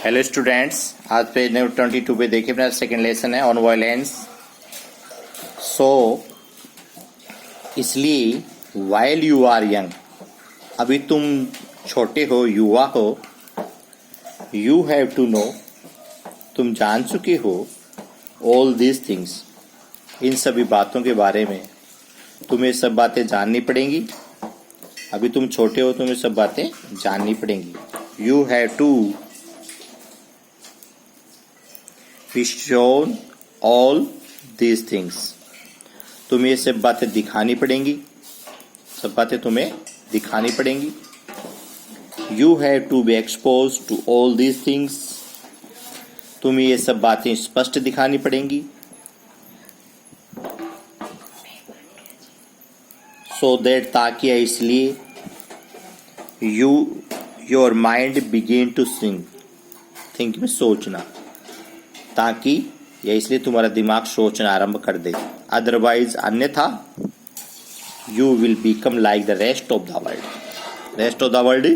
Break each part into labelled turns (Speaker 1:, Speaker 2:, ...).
Speaker 1: Hello students, आज page number 22 पे देखिए, अपना सेकंड लेसन है ऑन वायलेंस। इसलिए वाइल यू आर यंग, अभी तुम छोटे हो, युवा हो, यू हैव टू नो, तुम जान चुके हो, ऑल दीज थिंग्स, इन सभी बातों के बारे में तुम्हें सब बातें जाननी पड़ेंगी। अभी तुम छोटे हो, तुम्हें सब बातें जाननी पड़ेंगी। You have to be shown all these things, तुम्हें ये सब बातें दिखानी पड़ेंगी, सब बातें तुम्हें दिखानी पड़ेंगी। You have to be exposed to all these things, तुम्हें ये सब बातें स्पष्ट दिखानी पड़ेंगी। So that, ताकि या इसलिए, your mind begin to think में सोचना, ताकि या इसलिए तुम्हारा दिमाग सोचना आरंभ कर दे। अदरवाइज, अन्यथा, you will become like the rest of the world. Rest of the world,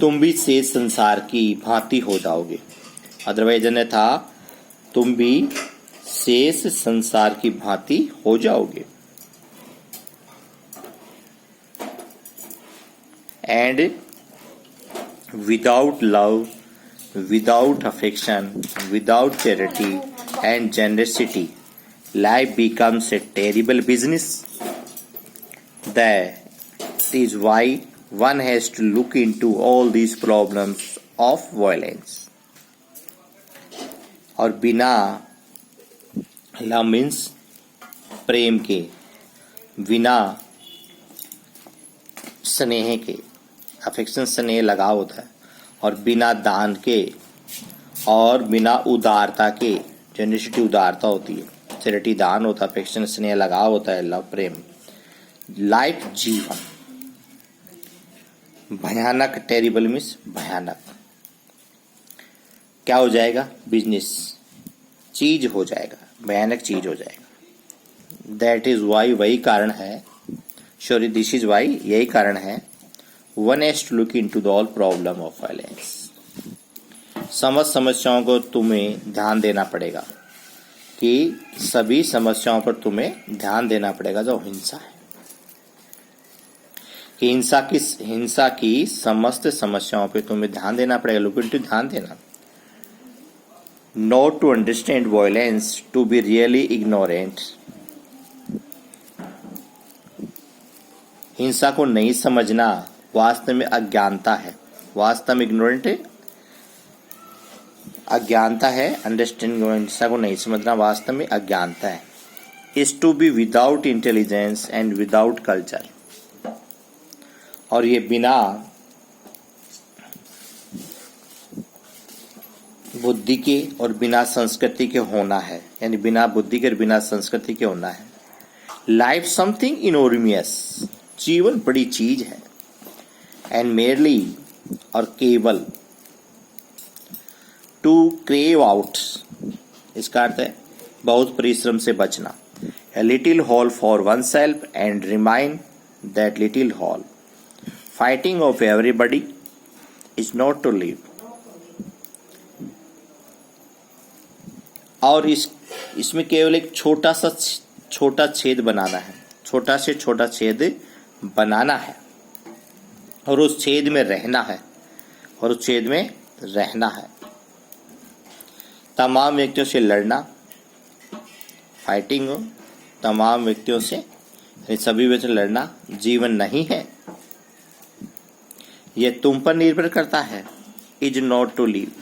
Speaker 1: तुम भी शेष संसार की भांति हो जाओगे। अदरवाइज, अन्यथा तुम भी शेष संसार की भांति हो जाओगे। And without love, without affection, without charity and generosity, life becomes a terrible business. That is why one has to look into all these problems of violence. और बिना लव मीन्स प्रेम के, बिना स्नेह के, अफेक्शन स्नेह लगाव होता है, और बिना दान के और बिना उदारता के, जेनरसिटी उदारता होती है, चैरिटी दान होता है, अफेक्शन स्नेह लगाव होता है, लव प्रेम, लाइफ जीवन भयानक, टेरिबल मीन्स भयानक, क्या हो जाएगा? बिजनेस, चीज हो जाएगा, भयानक चीज हो जाएगा। दैट इज वाई, वही कारण है, सॉरी दिस इज वाई, यही कारण है, One has to look into the all problem of violence. समस्याओं को तुम्हें ध्यान देना पड़ेगा, कि सभी समस्याओं पर तुम्हें ध्यान देना पड़ेगा जो हिंसा है, कि हिंसा की समस्त समस्याओं पर तुम्हें ध्यान देना पड़ेगा। लुक इनटू, ध्यान देना। Not to understand violence, to be really ignorant. हिंसा को नहीं समझना वास्तव में अज्ञानता है। वास्तव में इग्नोरेंट अज्ञानता है। अंडरस्टैंडिंग, हिंसा को नहीं समझना वास्तव में अज्ञानता है। Is to be without intelligence and without culture, और ये बिना बुद्धि के और बिना संस्कृति के होना है, यानी बिना बुद्धि के और बिना संस्कृति के होना है। लाइफ समथिंग इनोर्मियस, जीवन बड़ी चीज है। एंड मेरली, और केवल, टू क्रेव आउट, इसका अर्थ है बहुत परिश्रम से बचना। A little hole for one self and remind that little hole, fighting off everybody is not to live. और इसमें केवल एक छोटा छेद बनाना है, छोटा से छोटा छेद बनाना है, और उस छेद में रहना है, और उस छेद में रहना है। तमाम व्यक्तियों से लड़ना, फाइटिंग हो, तमाम व्यक्तियों से, सभी व्यक्तियों से लड़ना जीवन नहीं है। यह तुम पर निर्भर करता है। इज नॉट टू लिव,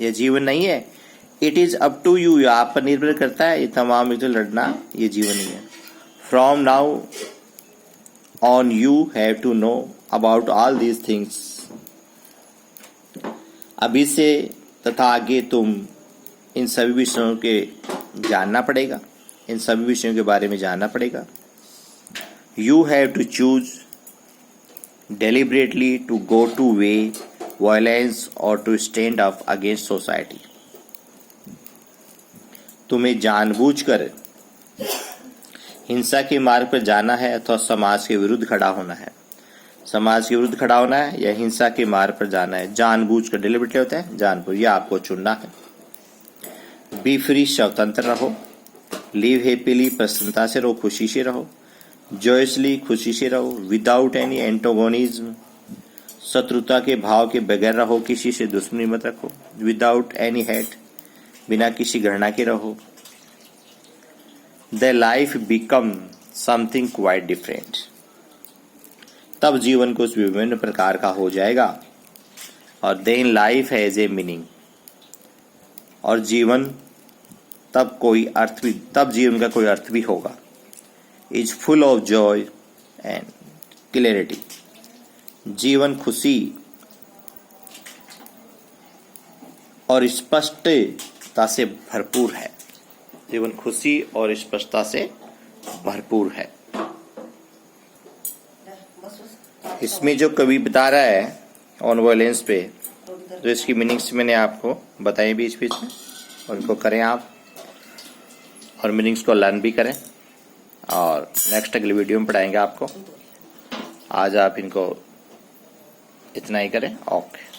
Speaker 1: यह जीवन नहीं है। It is up to you, यह आप पर निर्भर करता है। ये तमाम व्यक्तियों से लड़ना ये जीवन नहीं है। From now on you have to know about all these things. अभी से तथा आगे तुम इन सभी विषयों के जानना पड़ेगा, इन सभी विषयों के बारे में जानना पड़ेगा। You have to choose deliberately to go to way violence or to stand up against society. तुम्हें जानबूझकर हिंसा के मार्ग पर जाना है अथवा समाज के विरुद्ध खड़ा होना है। समाज के विरुद्ध खड़ा होना है या हिंसा के मार्ग पर जाना है। जानबूझ कर डिलिबरेटली होता है जानबूझ, यह आपको चुनना है। बी फ्री, स्वतंत्र रहो। लिव हैप्पीली, प्रसन्नता से रहो, खुशी से रहो। जॉयसली, खुशी से रहो। विदाउट एनी एंटोगोनिज्म, शत्रुता के भाव के बगैर रहो, किसी से दुश्मनी मत रखो। विदाउट एनी हेट, बिना किसी घृणा के रहो। The life become something quite different, तब जीवन कुछ विभिन्न प्रकार का हो जाएगा। और then life has a meaning, और जीवन तब जीवन का कोई अर्थ भी होगा। Is full of joy and clarity, जीवन खुशी और स्पष्टता से भरपूर है। जीवन खुशी और स्पष्टता से भरपूर है। इसमें जो कवि बता रहा है ऑन वायलेंस पे, तो इसकी मीनिंग्स मैंने आपको बताई बीच बीच में, और इनको करें आप, और मीनिंग्स को लर्न भी करें, और नेक्स्ट अगली वीडियो में पढ़ाएंगे आपको। आज आप इनको इतना ही करें। ओके।